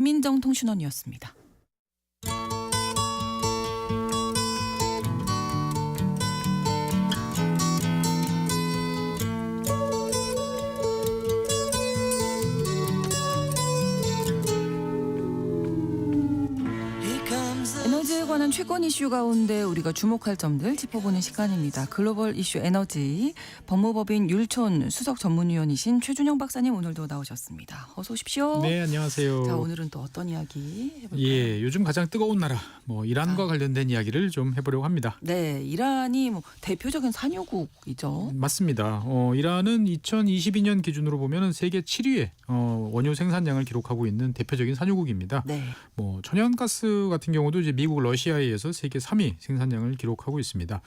민정통신원이었습니다. 에너지에 관한 최근 이슈 가운데 우리가 주목할 점들 짚어보는 시간입니다. 글로벌 이슈 에너지 법무법인 율촌 수석 전문위원이신 최준영 박사님 오늘도 나오셨습니다. 어서 오십시오. 네, 안녕하세요. 자, 오늘은 또 어떤 이야기 해볼까요? 예, 요즘 가장 뜨거운 나라, 이란과 관련된 이야기를 좀 해보려고 합니다. 네, 이란이 대표적인 산유국이죠. 맞습니다. 이란은 2022년 기준으로 보면 세계 7위의 원유 생산량을 기록하고 있는 대표적인 산유국입니다. 네. 천연가스 같은 경우도 이제 미국, 러시아에 이어서 세계 3위 생산량을 기록하고 있습니다.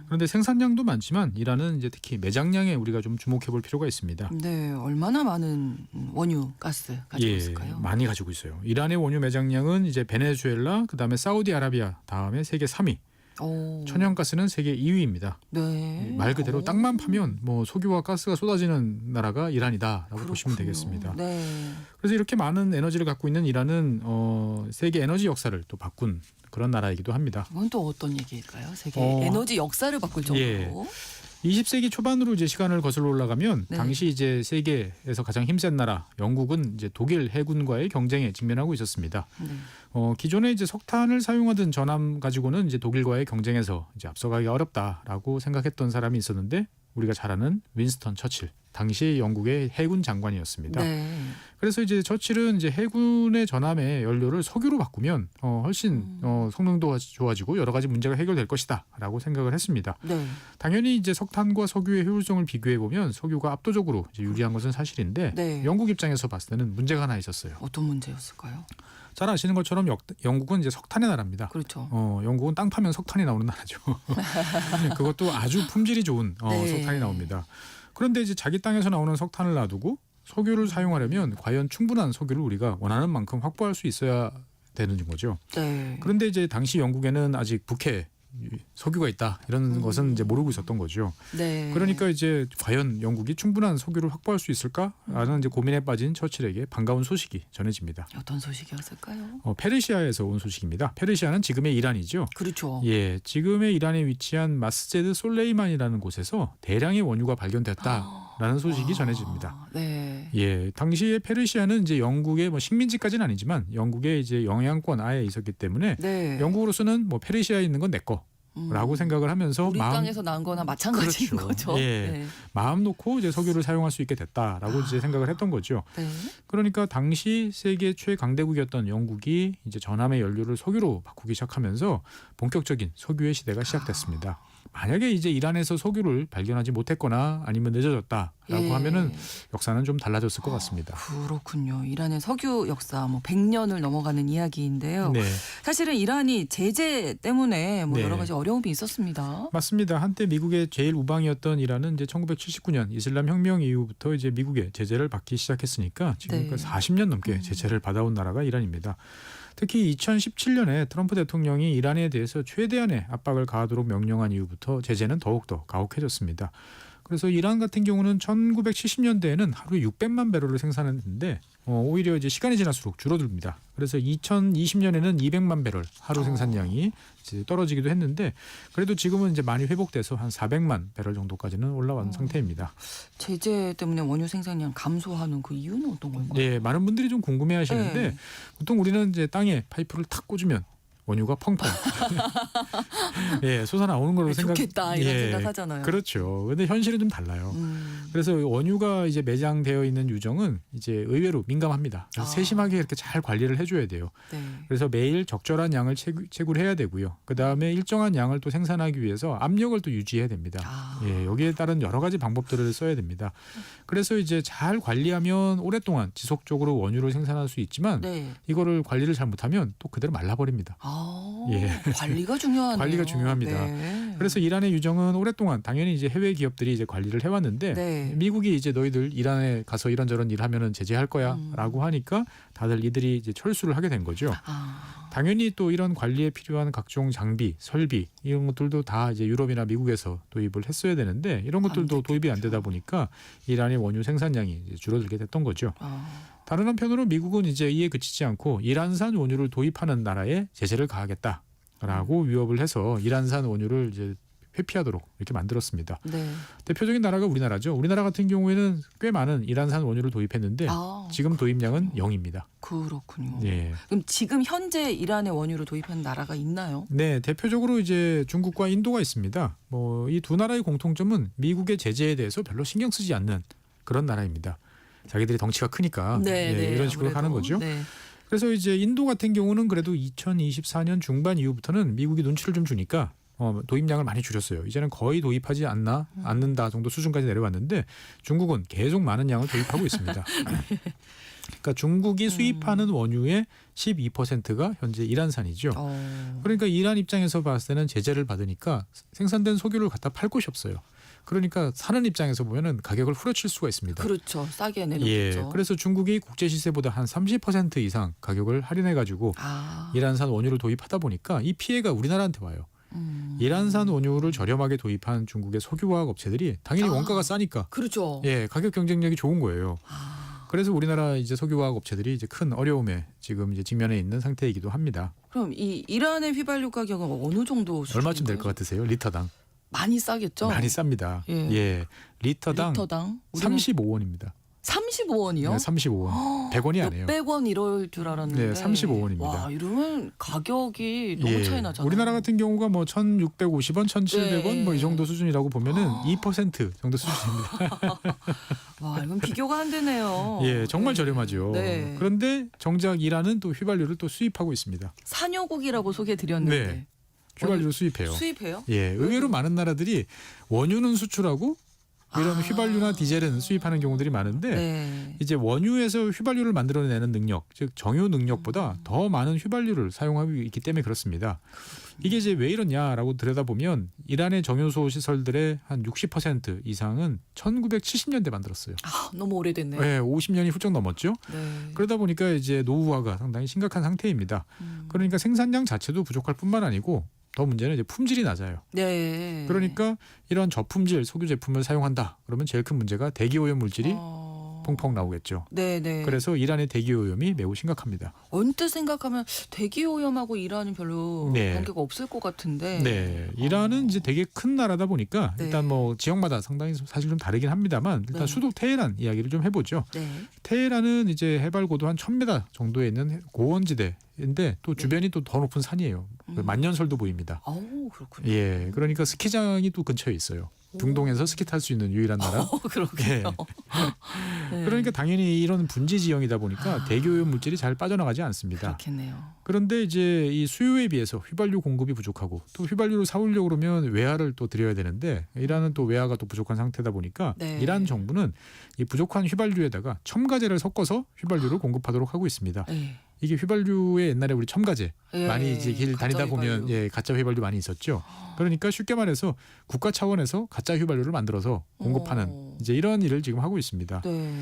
그런데 생산량도 많지만 이란은 이제 특히 매장량에 우리가 좀 주목해볼 필요가 있습니다. 네, 얼마나 많은 원유, 가스 가지고 예, 있을까요? 많이 가지고 있어요. 이란의 원유 매장량은 이제 베네수엘라, 그다음에 사우디아라비아 다음에 세계 3위. 오. 천연가스는 세계 2위입니다. 네. 말 그대로 땅만 파면 석유와 가스가 쏟아지는 나라가 이란이다라고 그렇군요. 보시면 되겠습니다. 네. 그래서 이렇게 많은 에너지를 갖고 있는 이란은 세계 에너지 역사를 또 바꾼 그런 나라이기도 합니다. 이건 또 어떤 얘기일까요? 세계 어, 에너지 역사를 바꿀 정도로. 예. 20세기 초반으로 이제 시간을 거슬러 올라가면 네. 당시 이제 세계에서 가장 힘센 나라 영국은 이제 독일 해군과의 경쟁에 직면하고 있었습니다. 네. 기존에 이제 석탄을 사용하던 전함 가지고는 이제 독일과의 경쟁에서 이제 앞서가기 어렵다라고 생각했던 사람이 있었는데 우리가 잘 아는 윈스턴 처칠, 당시 영국의 해군 장관이었습니다. 네. 그래서 이제 처칠은 이제 해군의 전함의 연료를 석유로 바꾸면 훨씬 성능도 좋아지고 여러 가지 문제가 해결될 것이다라고 생각을 했습니다. 네. 당연히 이제 석탄과 석유의 효율성을 비교해 보면 석유가 압도적으로 이제 유리한 것은 사실인데 네. 영국 입장에서 봤을 때는 문제가 하나 있었어요. 어떤 문제였을까요? 잘 아시는 것처럼 영국은 이제 석탄의 나라입니다. 그렇죠. 영국은 땅 파면 석탄이 나오는 나라죠. 그것도 아주 품질이 좋은 네. 석탄이 나옵니다. 그런데 이제 자기 땅에서 나오는 석탄을 놔두고 석유를 사용하려면 과연 충분한 석유를 우리가 원하는 만큼 확보할 수 있어야 되는 거죠. 네. 그런데 이제 당시 영국에는 아직 북해 석유가 있다 이런 것은 이제 모르고 있었던 거죠. 네. 그러니까 이제 과연 영국이 충분한 석유를 확보할 수 있을까라는 이제 고민에 빠진 처칠에게 반가운 소식이 전해집니다. 어떤 소식이었을까요? 페르시아에서 온 소식입니다. 페르시아는 지금의 이란이죠. 그렇죠. 예, 지금의 이란에 위치한 마스제드 솔레이만이라는 곳에서 대량의 원유가 발견됐다라는 소식이 전해집니다. 네. 예, 당시에 페르시아는 이제 영국의 식민지까지는 아니지만 영국의 이제 영향권 아에 있었기 때문에 네. 영국으로서는 페르시아에 있는 건 내 거라고 생각을 하면서 우리 땅에서 난 거나 마찬가지인 그렇죠. 거죠. 예. 네. 마음 놓고 이제 석유를 사용할 수 있게 됐다라고 이제 생각을 했던 거죠. 네. 그러니까 당시 세계 최강대국이었던 영국이 이제 전함의 연료를 석유로 바꾸기 시작하면서 본격적인 석유의 시대가 시작됐습니다. 만약에 이제 이란에서 석유를 발견하지 못했거나 아니면 늦어졌다라고 예. 하면은 역사는 좀 달라졌을 것 같습니다. 그렇군요. 이란의 석유 역사 100년을 넘어가는 이야기인데요. 네, 사실은 이란이 제재 때문에 네. 여러 가지 어려움이 있었습니다. 맞습니다. 한때 미국의 제일 우방이었던 이란은 이제 1979년 이슬람 혁명 이후부터 이제 미국의 제재를 받기 시작했으니까 지금까지 네. 40년 넘게 제재를 받아온 나라가 이란입니다. 특히 2017년에 트럼프 대통령이 이란에 대해서 최대한의 압박을 가하도록 명령한 이후부터 제재는 더욱더 가혹해졌습니다. 그래서 이란 같은 경우는 1970년대에는 하루에 600만 배럴을 생산했는데 오히려 이제 시간이 지날수록 줄어듭니다. 그래서 2020년에는 200만 배럴 하루 생산량이 이제 떨어지기도 했는데 그래도 지금은 이제 많이 회복돼서 한 400만 배럴 정도까지는 올라온 상태입니다. 제재 때문에 원유 생산량 감소하는 그 이유는 어떤 건가요? 네, 많은 분들이 좀 궁금해하시는데 네. 보통 우리는 이제 땅에 파이프를 탁 꽂으면 원유가 펑펑 예, 솟아나오는 걸로 좋겠다 이런 생각하잖아요. 그렇죠. 근데 현실은 좀 달라요. 그래서 원유가 이제 매장되어 있는 유정은 이제 의외로 민감합니다. 그래서 세심하게 이렇게 잘 관리를 해줘야 돼요. 네. 그래서 매일 적절한 양을 채굴해야 되고요. 그 다음에 일정한 양을 또 생산하기 위해서 압력을 또 유지해야 됩니다. 예, 여기에 따른 여러 가지 방법들을 써야 됩니다. 그래서 이제 잘 관리하면 오랫동안 지속적으로 원유를 생산할 수 있지만 네. 이거를 관리를 잘 못하면 또 그대로 말라버립니다. 예. 관리가 중요하네요. 관리가 중요합니다. 네. 그래서 이란의 유정은 오랫동안 당연히 이제 해외 기업들이 이제 관리를 해왔는데 네. 미국이 이제 너희들 이란에 가서 이런저런 일 하면은 제재할 거야라고 하니까 다들 이들이 이제 철수를 하게 된 거죠. 당연히 또 이런 관리에 필요한 각종 장비, 설비 이런 것들도 다 이제 유럽이나 미국에서 도입을 했어야 되는데 이런 것들도 도입이 안 되다 보니까 이란의 원유 생산량이 이제 줄어들게 됐던 거죠. 다른 한편으로 미국은 이제 이에 그치지 않고 이란산 원유를 도입하는 나라에 제재를 가하겠다라고 위협을 해서 이란산 원유를 이제 회피하도록 이렇게 만들었습니다. 네. 대표적인 나라가 우리나라죠. 우리나라 같은 경우에는 꽤 많은 이란산 원유를 도입했는데 지금 도입량은 0입니다. 그렇군요. 예. 그럼 지금 현재 이란의 원유를 도입한 나라가 있나요? 네, 대표적으로 이제 중국과 인도가 있습니다. 뭐 이 두 나라의 공통점은 미국의 제재에 대해서 별로 신경 쓰지 않는 그런 나라입니다. 자기들이 덩치가 크니까 이런 식으로 아무래도. 하는 거죠. 네. 그래서 이제 인도 같은 경우는 그래도 2024년 중반 이후부터는 미국이 눈치를 좀 주니까 도입량을 많이 줄였어요. 이제는 거의 도입하지 않는다 정도 수준까지 내려왔는데 중국은 계속 많은 양을 도입하고 있습니다. 그러니까 중국이 수입하는 원유의 12%가 현재 이란산이죠. 그러니까 이란 입장에서 봤을 때는 제재를 받으니까 생산된 석유를 갖다 팔 곳이 없어요. 그러니까 사는 입장에서 보면은 가격을 후려칠 수가 있습니다. 그렇죠. 싸게 내놓겠죠. 예, 그래서 중국이 국제 시세보다 한 30% 이상 가격을 할인해 가지고 이란산 원유를 도입하다 보니까 이 피해가 우리나라한테 와요. 이란산 원유를 저렴하게 도입한 중국의 석유화학 업체들이 당연히 원가가 싸니까 그렇죠. 예, 가격 경쟁력이 좋은 거예요. 그래서 우리나라 이제 석유화학 업체들이 이제 큰 어려움에 지금 이제 직면해 있는 상태이기도 합니다. 그럼 이 이란의 휘발유 가격은 어느 정도 수준인가요? 얼마쯤 될 것 같으세요? 리터당? 많이 싸겠죠? 많이 쌉니다. 예. 리터당 35원입니다. 35원이요? 네, 35원. 100원이 아니에요. 몇백 원 이럴 줄 알았는데. 네, 35원입니다. 와, 이러면 가격이 너무 차이 나잖아요. 우리나라 같은 경우가 뭐 1,650원, 1,700원 네. 뭐 이 정도 수준이라고 보면은 2% 정도 수준입니다. 와, 이건 비교가 안 되네요. 예, 정말 저렴하죠. 네. 그런데 정작 이란은 또 휘발유를 또 수입하고 있습니다. 산유국이라고 소개드렸는데. 네. 휘발유를 수입해요. 수입해요? 예, 의외로 많은 나라들이 원유는 수출하고 이런 휘발유나 디젤은 수입하는 경우들이 많은데 네. 이제 원유에서 휘발유를 만들어내는 능력, 즉 정유 능력보다 더 많은 휘발유를 사용하고 있기 때문에 그렇습니다. 이게 이제 왜 이러냐라고 들여다보면 이란의 정유소 시설들의 한 60% 이상은 1970년대 만들었어요. 너무 오래됐네요. 네, 50년이 훌쩍 넘었죠. 네. 그러다 보니까 이제 노후화가 상당히 심각한 상태입니다. 그러니까 생산량 자체도 부족할 뿐만 아니고 더 문제는 이제 품질이 낮아요. 네. 그러니까 이런 저품질 석유 제품을 사용한다. 그러면 제일 큰 문제가 대기오염 물질이 펑펑 나오겠죠. 네네. 그래서 이란의 대기오염이 매우 심각합니다. 언뜻 생각하면 대기오염하고 이란은 별로 네. 관계가 없을 것 같은데. 네, 이란은 이제 되게 큰 나라다 보니까 네. 일단 뭐 지역마다 상당히 사실 좀 다르긴 합니다만 일단 네. 수도 테헤란 이야기를 좀 해보죠. 네. 테헤란은 이제 해발 고도 한 1,000m 정도에 있는 고원지대인데 또 주변이 또 더 높은 산이에요. 만년설도 보입니다. 그렇군요. 예, 그러니까 스키장이 또 근처에 있어요. 중동에서 스키 탈 수 있는 유일한 나라. 그렇군요. 네. 그러니까 당연히 이런 분지 지형이다 보니까 대기오염 물질이 잘 빠져나가지 않습니다. 그렇겠네요. 그런데 이제 이 수요에 비해서 휘발유 공급이 부족하고 또 휘발유를 사오려고 그러면 외화를 또 드려야 되는데 이란은 또 외화가 또 부족한 상태다 보니까 네. 이란 정부는 이 부족한 휘발유에다가 첨가제를 섞어서 휘발유를 공급하도록 하고 있습니다. 네. 이게 휘발유에 옛날에 우리 첨가제 많이 이제 길 가짜 다니다 보면 휘발유. 가짜 휘발유 많이 있었죠. 그러니까 쉽게 말해서 국가 차원에서 가짜 휘발유를 만들어서 공급하는 이제 이런 일을 지금 하고 있습니다. 네.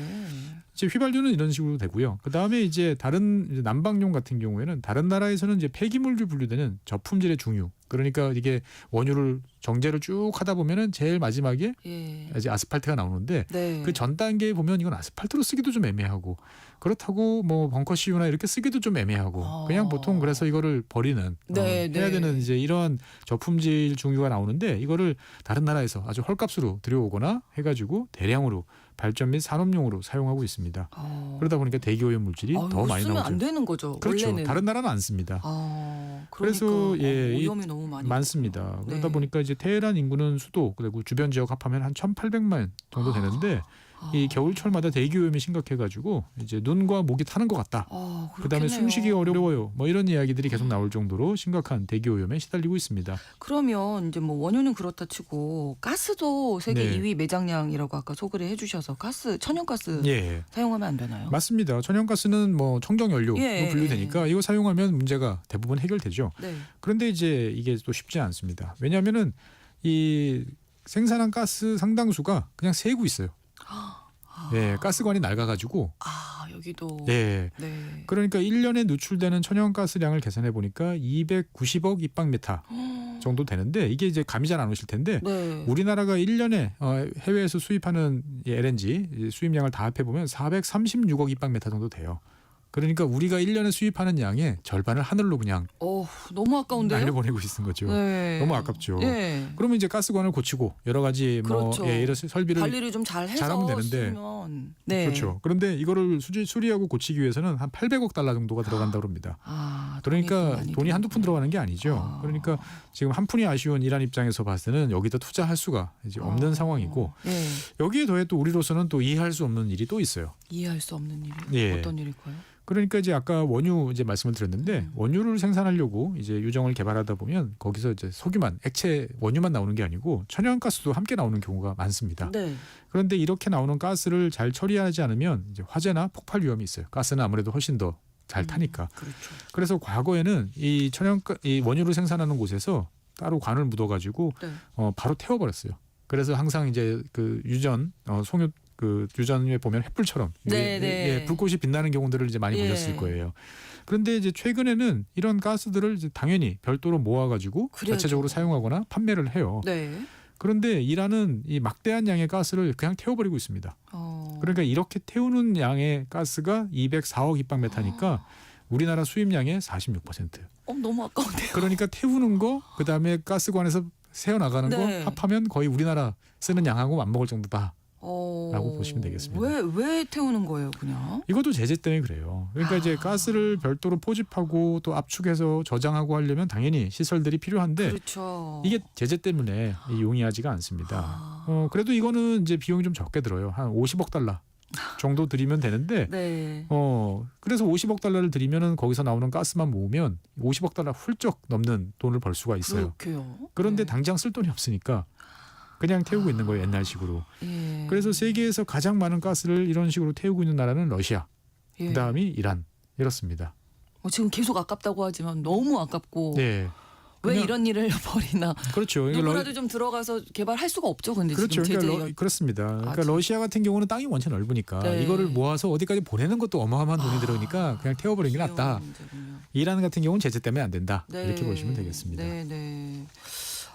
이제 휘발유는 이런 식으로 되고요. 그 다음에 이제 다른 이제 난방용 같은 경우에는 다른 나라에서는 이제 폐기물로 분류되는 저품질의 중유. 그러니까 이게 원유를 정제를 쭉 하다 보면은 제일 마지막에 이제 아스팔트가 나오는데 네. 그 전 단계에 보면 이건 아스팔트로 쓰기도 좀 애매하고 그렇다고 뭐 벙커CU나 이렇게 쓰기도 좀 애매하고 그냥 보통 그래서 이거를 버리는 네, 해야 네. 되는 이제 이런 저품질 중유가 나오는데 이거를 다른 나라에서 아주 헐값으로 들여오거나 해가지고 대량으로 발전 및 산업용으로 사용하고 있습니다. 그러다 보니까 대기오염 물질이 더 많이 쓰면 나오죠. 안 되는 거죠. 그렇죠. 원래는. 다른 나라는 안 씁니다. 그래서 오염이 너무 많이 많습니다. 있고. 그러다 네. 보니까 이제 테헤란 인구는 수도 그리고 주변 지역 합하면 한 1,800만 정도 되는데 이 겨울철마다 대기오염이 심각해가지고 이제 눈과 목이 타는 것 같다. 그다음에 숨쉬기가 어려워요. 뭐 이런 이야기들이 계속 나올 정도로 심각한 대기오염에 시달리고 있습니다. 그러면 이제 뭐 원유는 그렇다 치고 가스도 세계 네. 2위 매장량이라고 아까 소개를 해주셔서 가스 천연가스 예, 사용하면 안 되나요? 맞습니다. 천연가스는 뭐 청정연료로 예. 분류되니까 이거 사용하면 문제가 대부분 해결되죠. 네. 그런데 이제 이게 또 쉽지 않습니다. 왜냐하면은 이 생산한 가스 상당수가 그냥 새고 있어요. 예, 가스관이 낡아가지고. 여기도. 예. 네. 그러니까 1년에 누출되는 천연가스량을 계산해 보니까 290억 입방메타 정도 되는데 이게 이제 감이 잘 안 오실 텐데 네. 우리나라가 1년에 해외에서 수입하는 LNG 수입량을 다 합해 보면 436억 입방메타 정도 돼요. 그러니까 우리가 1년에 수입하는 양의 절반을 하늘로 그냥 너무 아까운데요? 날려보내고 있는 거죠. 네. 너무 아깝죠. 네. 그러면 이제 가스관을 고치고 여러 가지 그렇죠. 이런 설비를 관리를 좀 잘해서 잘하면 되는데. 쓰면. 네. 그렇죠. 그런데 이거를 수리하고 고치기 위해서는 한 800억 달러 정도가 들어간다고 합니다. 그러니까 돈이 한두 푼 들어가는 게 아니죠. 그러니까 지금 한 푼이 아쉬운 이란 입장에서 봤을 때는 여기다 투자할 수가 이제 없는 상황이고 네. 여기에 더해 또 우리로서는 또 이해할 수 없는 일이 또 있어요. 이해할 수 없는 일이 예. 어떤 일일까요? 그러니까 이제 아까 원유 이제 말씀을 드렸는데 원유를 생산하려고 이제 유정을 개발하다 보면 거기서 이제 석유만 액체 원유만 나오는 게 아니고 천연가스도 함께 나오는 경우가 많습니다. 네. 그런데 이렇게 나오는 가스를 잘 처리하지 않으면 이제 화재나 폭발 위험이 있어요. 가스는 아무래도 훨씬 더 잘 타니까. 그렇죠. 그래서 과거에는 이 원유를 생산하는 곳에서 따로 관을 묻어가지고 네. 바로 태워버렸어요. 그래서 항상 이제 그 유전 송유 그 유전에 보면 횃불처럼 네. 불꽃이 빛나는 경우들을 이제 많이 보셨을 거예요. 그런데 이제 최근에는 이런 가스들을 이제 당연히 별도로 모아가지고 그래야죠. 자체적으로 사용하거나 판매를 해요. 네. 그런데 이란은 이 막대한 양의 가스를 그냥 태워버리고 있습니다. 그러니까 이렇게 태우는 양의 가스가 204억 입방메타니까 우리나라 수입량의 46%. 너무 아까운데요. 그러니까 태우는 거 그다음에 가스관에서 새어 나가는 네. 거 합하면 거의 우리나라 쓰는 양하고 맞먹을 정도다. 라고 보시면 되겠습니다. 왜 태우는 거예요, 그냥? 이것도 제재 때문에 그래요. 그러니까 이제 가스를 별도로 포집하고 또 압축해서 저장하고 하려면 당연히 시설들이 필요한데 그렇죠. 이게 제재 때문에 용이하지가 않습니다. 그래도 이거는 이제 비용이 좀 적게 들어요. 한 50억 달러 정도 들이면 되는데 네. 그래서 50억 달러를 들이면은 거기서 나오는 가스만 모으면 50억 달러 훌쩍 넘는 돈을 벌 수가 있어요. 그렇게요. 그런데 네. 당장 쓸 돈이 없으니까 그냥 태우고 있는 거예요. 옛날식으로. 예. 그래서 세계에서 가장 많은 가스를 이런 식으로 태우고 있는 나라는 러시아. 예. 그다음이 이란. 이렇습니다. 지금 계속 아깝다고 하지만 너무 아깝고 네. 왜 그냥- 이런 일을 벌이나. 그렇죠. 이게 누구라도 좀 들어가서 개발할 수가 없죠. 근데 그렇죠. 지금 그러니까 제재 그렇습니다. 그러니까 아직. 러시아 같은 경우는 땅이 원체 넓으니까 네. 이거를 모아서 어디까지 보내는 것도 어마어마한 돈이 들어오니까 그냥 태워버리는 게 낫다. 문제군요. 이란 같은 경우는 제재 때문에 안 된다. 네. 이렇게 보시면 되겠습니다. 네.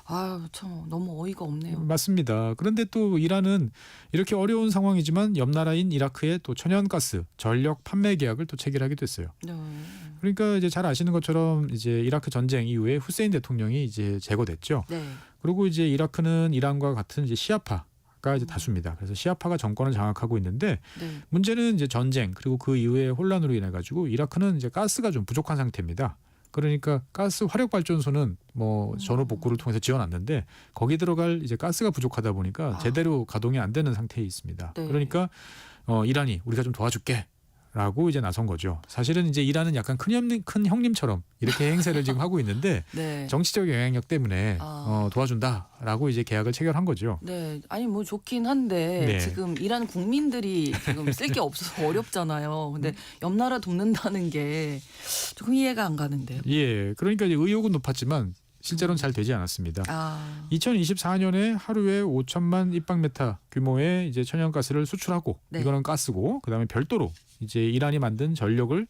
아유, 참 너무 어이가 없네요. 맞습니다. 그런데 또 이란은 이렇게 어려운 상황이지만 옆 나라인 이라크에 또 천연가스 전력 판매 계약을 또 체결하게 됐어요. 네. 그러니까 이제 잘 아시는 것처럼 이제 이라크 전쟁 이후에 후세인 대통령이 이제 제거됐죠. 네. 그리고 이제 이라크는 이란과 같은 이제 시아파가 이제 다수입니다. 그래서 시아파가 정권을 장악하고 있는데 네. 문제는 이제 전쟁 그리고 그 이후에 혼란으로 인해 가지고 이라크는 이제 가스가 좀 부족한 상태입니다. 그러니까 가스 화력 발전소는 뭐 전후 복구를 통해서 지어놨는데 거기 들어갈 이제 가스가 부족하다 보니까 제대로 가동이 안 되는 상태에 있습니다. 네. 그러니까 이란이 우리가 좀 도와줄게라고 이제 나선 거죠. 사실은 이제 이란은 약간 큰 형님처럼 이렇게 행세를 지금 하고 있는데 네. 정치적 영향력 때문에 도와준다라고 이제 계약을 체결한 거죠. 네, 아니 뭐 좋긴 한데 네. 지금 이란 국민들이 지금 쓸 게 없어서 어렵잖아요. 근데 옆 나라 돕는다는 게 조금 이해가 안 가는데요. 예, 그러니까 이제 의욕은 높았지만 실제로는 잘 되지 않았습니다. 2024년에 하루에 5천만 입방메타 규모의 이제 천연가스를 수출하고 네. 이거는 가스고 그다음에 별도로 이제 이란이 만든 전력을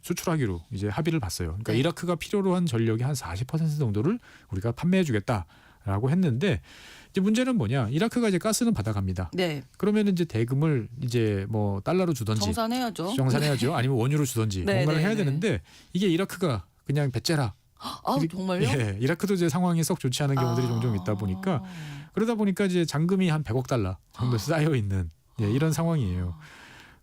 수출하기로 이제 합의를 봤어요. 그러니까 네. 이라크가 필요로 한 전력의 한 40% 정도를 우리가 판매해주겠다라고 했는데 이제 문제는 뭐냐? 이라크가 이제 가스는 받아갑니다. 네, 그러면 이제 대금을 이제 뭐 달러로 주던지 정산해야죠. 정산해야죠. 아니면 원유로 주던지 네, 뭔가를 네, 해야 네. 되는데 이게 이라크가 그냥 배째라. 정말요? 예, 이라크도 이제 상황이 썩 좋지 않은 경우들이 종종 있다 보니까 그러다 보니까 이제 잔금이 한 100억 달러 정도 쌓여 있는 이런 상황이에요.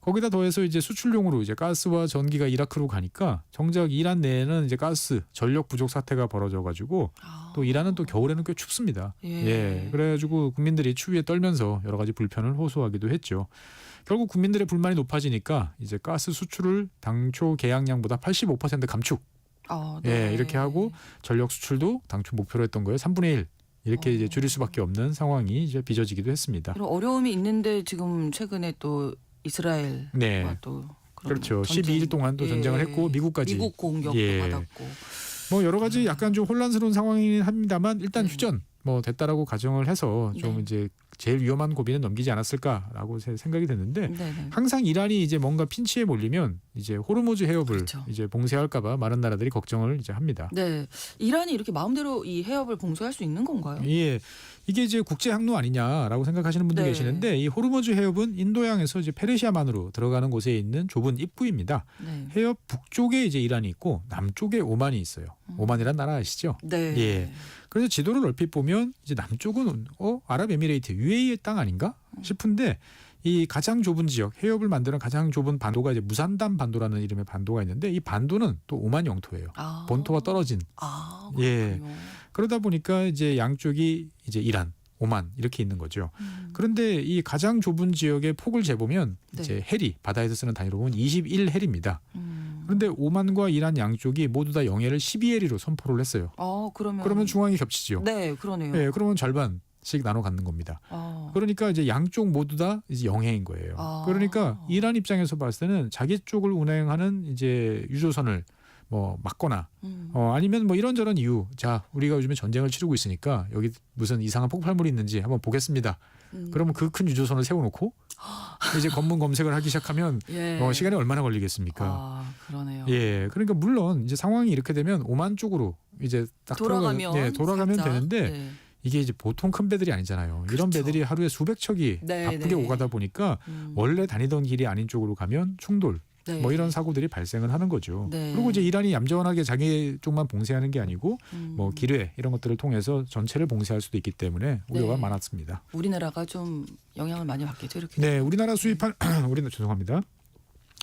거기다 더해서 이제 수출용으로 이제 가스와 전기가 이라크로 가니까 정작 이란 내에는 이제 가스 전력 부족 사태가 벌어져 가지고 또 이란은 또 겨울에는 꽤 춥습니다. 예. 그래가지고 국민들이 추위에 떨면서 여러 가지 불편을 호소하기도 했죠. 결국 국민들의 불만이 높아지니까 이제 가스 수출을 당초 계약량보다 85% 감축. 네. 이렇게 하고 전력 수출도 당초 목표로 했던 거에 3분의 1 이렇게 이제 줄일 수밖에 없는 상황이 이제 빚어지기도 했습니다. 이런 어려움이 있는데 지금 최근에 또 이스라엘과 네. 또 그런 그렇죠. 전쟁, 12일 동안 또 전쟁을 했고 미국까지 미국 공격도 예. 받았고 뭐 여러 가지 약간 좀 혼란스러운 상황이긴 합니다만 일단 네. 휴전 뭐 됐다라고 가정을 해서 좀 네. 이제 제일 위험한 고비는 넘기지 않았을까라고 생각이 됐는데 네네. 항상 이란이 이제 뭔가 핀치에 몰리면 이제 호르무즈 해협을 그렇죠. 이제 봉쇄할까봐 많은 나라들이 걱정을 이제 합니다. 네, 이란이 이렇게 마음대로 이 해협을 봉쇄할 수 있는 건가요? 예, 이게 이제 국제 항로 아니냐라고 생각하시는 분들 네. 계시는데 이 호르무즈 해협은 인도양에서 이제 페르시아만으로 들어가는 곳에 있는 좁은 입구입니다. 네. 해협 북쪽에 이제 이란이 있고 남쪽에 오만이 있어요. 오만이란 나라 아시죠? 네. 예. 그래서 지도를 얼핏 보면 이제 남쪽은 아랍에미레이트 UAE의 땅 아닌가 싶은데 이 가장 좁은 지역 해협을 만드는 가장 좁은 반도가 이제 무산담 반도라는 이름의 반도가 있는데 이 반도는 또 오만 영토예요. 아. 본토가 떨어진. 아, 예. 그렇군요. 그러다 보니까 이제 양쪽이 이제 이란, 오만 이렇게 있는 거죠. 그런데 이 가장 좁은 지역의 폭을 재보면 네. 이제 해리 바다에서 쓰는 단위로 보면 21해리입니다. 음. 그런데 오만과 이란 양쪽이 모두 다 영해를 12해리로 선포를 했어요. 그러면 중앙이 겹치죠. 네, 그러네요. 예, 그러면 절반씩 나눠 갖는 겁니다. 그러니까 이제 양쪽 모두 다 이제 영해인 거예요. 아. 그러니까 이란 입장에서 봤을 때는 자기 쪽을 운행하는 이제 유조선을 뭐 막거나 아니면 뭐 이런저런 이유, 자 우리가 요즘에 전쟁을 치르고 있으니까 여기 무슨 이상한 폭발물이 있는지 한번 보겠습니다. 그러면 그 큰 유조선을 세워놓고 이제 검문 검색을 하기 시작하면 예. 시간이 얼마나 걸리겠습니까? 아, 그러네요. 예, 그러니까 물론 이제 상황이 이렇게 되면 오만 쪽으로 이제 딱 돌아가면 돌아가면 살짝. 되는데 네. 이게 이제 보통 큰 배들이 아니잖아요. 이런 그렇죠. 배들이 하루에 수백 척이 네, 바쁘게 네. 오가다 보니까 음. 원래 다니던 길이 아닌 쪽으로 가면 충돌 네. 뭐 이런 사고들이 발생을 하는 거죠. 네. 그리고 이제 이란이 얌전하게 자기 쪽만 봉쇄하는 게 아니고 음. 뭐 기뢰 이런 것들을 통해서 전체를 봉쇄할 수도 있기 때문에 우려가 네. 많았습니다. 우리나라가 좀 영향을 많이 받겠죠, 이렇게. 네, 우리나라 수입한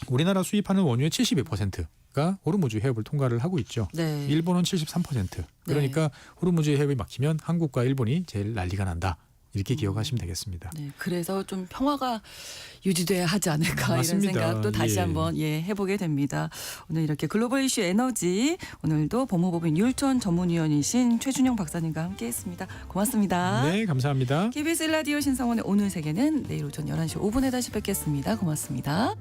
우리나라 수입하는 원유의 72%가 호르무즈 해협을 통과를 하고 있죠. 네. 일본은 73%. 그러니까 호르무즈 해협이 막히면 한국과 일본이 제일 난리가 난다. 이렇게 기억하시면 되겠습니다. 네, 그래서 좀 평화가 유지돼야 하지 않을까 맞습니다. 이런 생각도 다시 예. 한번 해보게 됩니다. 오늘 이렇게 글로벌 이슈 에너지 오늘도 법무법인 율촌 전문위원이신 최준영 박사님과 함께했습니다. 고맙습니다. 네, 감사합니다. KBS 라디오 신성원의 오늘 세계는 내일 오전 11시 5분에 다시 뵙겠습니다. 고맙습니다.